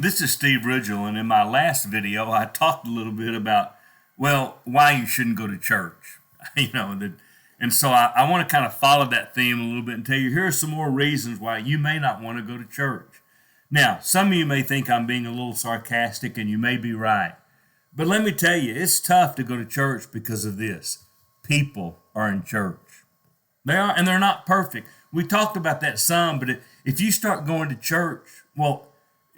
This is Steve Ridgel, and in my last video, I talked a little bit about, well, why you shouldn't go to church. And so I want to kind of follow that theme a little bit and tell you here are some more reasons why you may not want to go to church. Now, some of you may think I'm being a little sarcastic, and you may be right. But let me tell you, it's tough to go to church because of this. People are in church. They are, and they're not perfect. We talked about that some, but if you start going to church, well,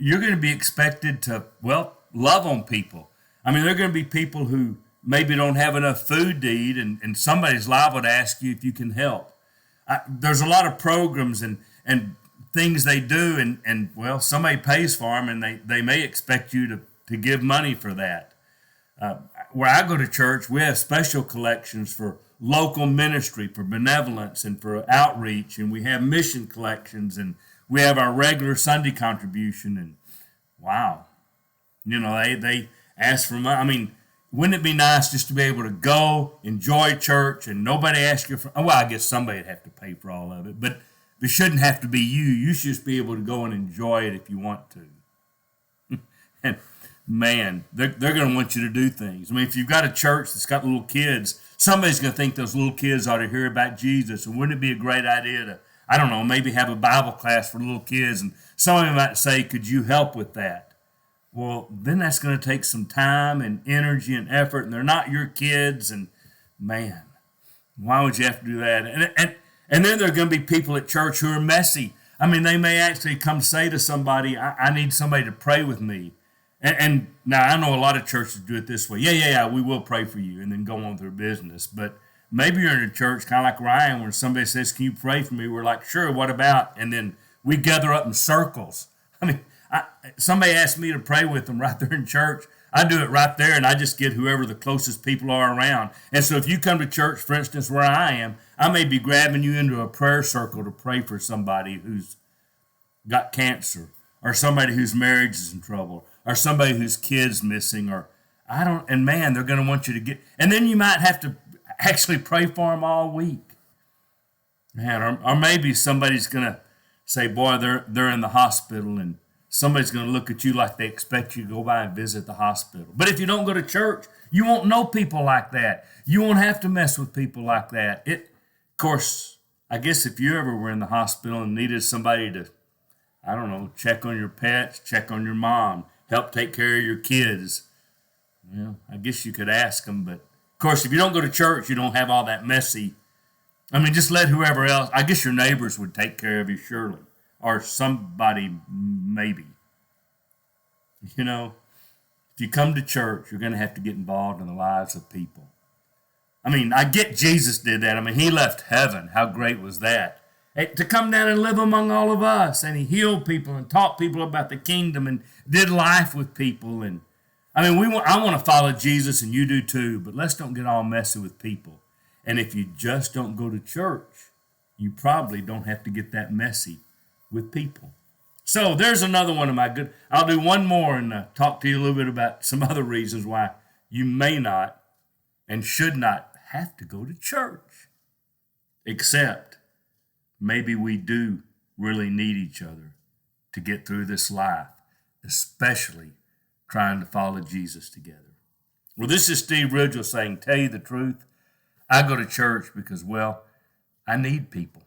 you're going to be expected to, well, love on people. I mean, there are going to be people who maybe don't have enough food to eat, and somebody's liable to ask you if you can help. There's a lot of programs and things they do, and well, somebody pays for them, and they may expect you to give money for that. Where I go to church, we have special collections for local ministry, for benevolence, and for outreach, and we have mission collections, and we have our regular Sunday contribution, and wow, they ask for money. I mean, wouldn't it be nice just to be able to go, enjoy church, and nobody ask you for, well, I guess somebody'd have to pay for all of it, but it shouldn't have to be you. You should just be able to go and enjoy it if you want to. And man, they're going to want you to do things. I mean, if you've got a church that's got little kids, somebody's going to think those little kids ought to hear about Jesus. And wouldn't it be a great idea to, I don't know, maybe have a Bible class for little kids? And somebody might say, could you help with that? Well, then that's going to take some time and energy and effort, and they're not your kids. And man, why would you have to do that? And then there are going to be people at church who are messy. I mean, they may actually come say to somebody, I need somebody to pray with me. And now I know a lot of churches do it this way. Yeah, we will pray for you, and then go on with their business. But maybe you're in a church kind of like Ryan, where somebody says, can you pray for me? We're like, sure, what about? And then we gather up in circles. I mean, somebody asked me to pray with them right there in church. I do it right there, and I just get whoever the closest people are around. And so if you come to church, for instance, where I am, I may be grabbing you into a prayer circle to pray for somebody who's got cancer, or somebody whose marriage is in trouble, or somebody whose kid's missing, and man, they're going to want you to get, and then you might have to actually pray for them all week. Man, or maybe somebody's going to say, boy, they're in the hospital, and somebody's going to look at you like they expect you to go by and visit the hospital. But if you don't go to church, you won't know people like that. You won't have to mess with people like that. Of course, I guess if you ever were in the hospital and needed somebody to, I don't know, check on your pets, check on your mom, help take care of your kids, I guess you could ask them. But, of course, if you don't go to church, you don't have all that messy. I mean, just let whoever else, I guess your neighbors would take care of you, surely, or somebody maybe. If you come to church, you're going to have to get involved in the lives of people. I mean, I get Jesus did that. I mean, he left heaven. How great was that? To come down and live among all of us, and he healed people and taught people about the kingdom and did life with people. And I mean, I want to follow Jesus, and you do too, but let's don't get all messy with people. And if you just don't go to church, you probably don't have to get that messy with people. So there's another one of my good. I'll do one more and talk to you a little bit about some other reasons why you may not and should not have to go to church, except maybe we do really need each other to get through this life, especially trying to follow Jesus together. Well, this is Steve Ridgel saying, tell you the truth, I go to church because, well, I need people.